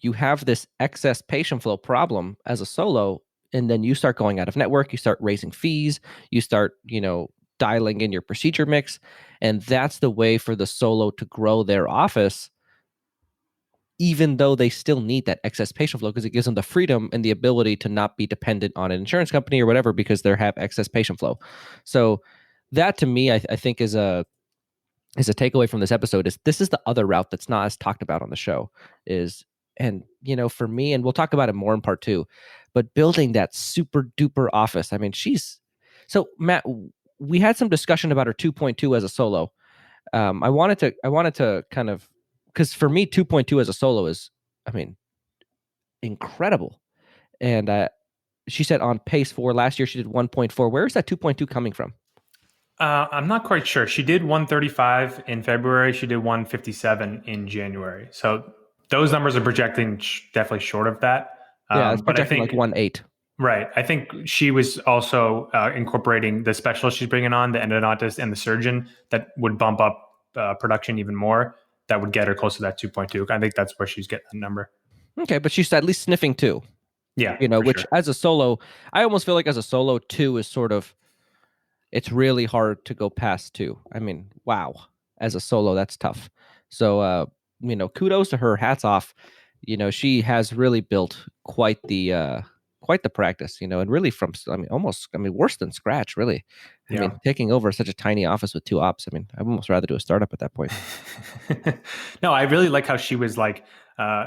you have this excess patient flow problem as a solo, and then you start going out of network, you start raising fees, you start, dialing in your procedure mix, and that's the way for the solo to grow their office, even though they still need that excess patient flow because it gives them the freedom and the ability to not be dependent on an insurance company or whatever because they have excess patient flow. So that to me, I think is a takeaway from this episode is this is the other route that's not as talked about on the show is, and for me, and we'll talk about it more in part two, but building that super duper office. I mean, so Matt, we had some discussion about her 2.2 as a solo. I wanted to kind of, because for me 2.2 as a solo is, I mean, incredible. And she said on pace for last year she did 1.4. Where is that 2.2 coming from? I'm not quite sure. She did 135 in February. She did 157 in January. So those numbers are projecting definitely short of that. Yeah, it's but I projecting think like 1.8. Right. I think she was also incorporating the specialist she's bringing on, the endodontist and the surgeon, that would bump up production even more. That would get her close to that 2.2. I think that's where she's getting the number. Okay, but she's at least sniffing 2. Yeah. Which sure. As a solo, I almost feel like as a solo 2 is sort of, it's really hard to go past 2. I mean, wow. As a solo, that's tough. So, kudos to her. Hats off. She has really built quite the practice, and really from, worse than scratch, really. I mean, taking over such a tiny office with 2 ops. I mean, I'd almost rather do a startup at that point. No, I really like how she was like,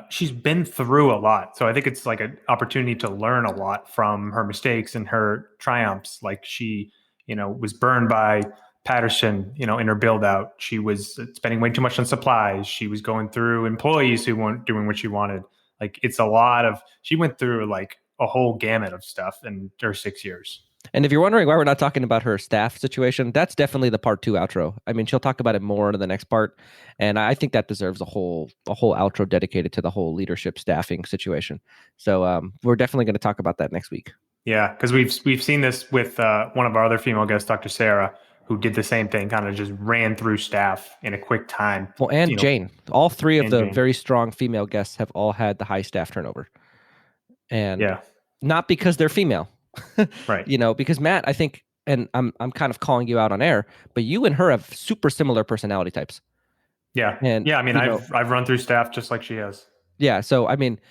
she's been through a lot. So I think it's like an opportunity to learn a lot from her mistakes and her triumphs. Like she, was burned by Patterson, in her build out. She was spending way too much on supplies. She was going through employees who weren't doing what she wanted. Like it's a lot of, she went through like a whole gamut of stuff in her 6 years. And if you're wondering why we're not talking about her staff situation, that's definitely the part 2 outro. I mean, she'll talk about it more in the next part. And I think that deserves a whole outro dedicated to the whole leadership staffing situation. So we're definitely going to talk about that next week. Yeah, because we've seen this with one of our other female guests, Dr. Sarah, who did the same thing, kind of just ran through staff in a quick time. Well, and Jane, all 3 of the Jane. very strong female guests have all had the high staff turnover. And not because they're female. Right. Because Matt, I think, and I'm kind of calling you out on air, but you and her have super similar personality types. Yeah. And I mean, I've run through staff just like she has. Yeah. So, I mean,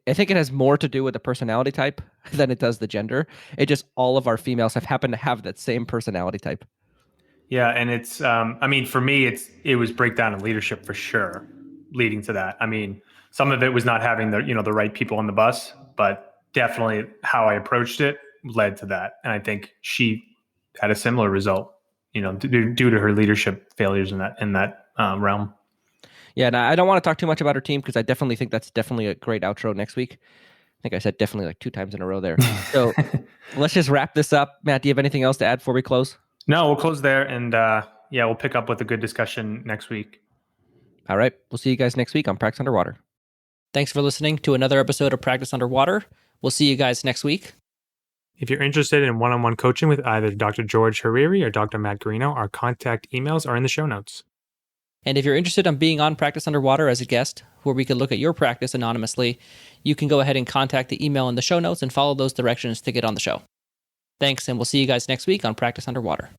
I think it has more to do with the personality type than it does the gender. It just all of our females have happened to have that same personality type. Yeah, and it's I mean, for me it was breakdown in leadership for sure leading to that. I mean, some of it was not having the right people on the bus, but definitely how I approached it led to that. And I think she had a similar result, due to her leadership failures in that realm. Yeah, and I don't want to talk too much about her team because I definitely think that's definitely a great outro next week. I think I said definitely like 2 times in a row there. So let's just wrap this up. Matt, do you have anything else to add before we close? No, we'll close there, and we'll pick up with a good discussion next week. All right, we'll see you guys next week on Practice Underwater. Thanks for listening to another episode of Practice Underwater. We'll see you guys next week. If you're interested in one-on-one coaching with either Dr. George Hariri or Dr. Matt Garino, our contact emails are in the show notes. And if you're interested in being on Practice Underwater as a guest, where we can look at your practice anonymously, you can go ahead and contact the email in the show notes and follow those directions to get on the show. Thanks, and we'll see you guys next week on Practice Underwater.